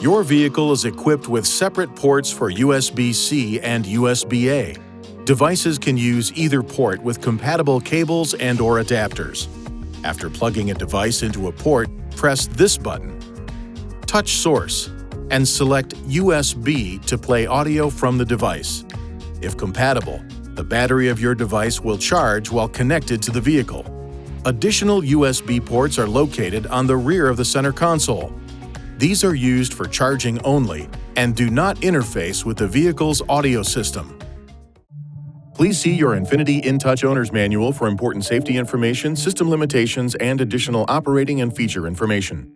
Your vehicle is equipped with separate ports for USB-C and USB-A. Devices can use either port with compatible cables and/or adapters. After plugging a device into a port, press this button, Touch Source, and select USB to play audio from the device. If compatible, the battery of your device will charge while connected to the vehicle. Additional USB ports are located on the rear of the center console. These are used for charging only and do not interface with the vehicle's audio system. Please see your INFINITI InTouch Owner's Manual for important safety information, system limitations, and additional operating and feature information.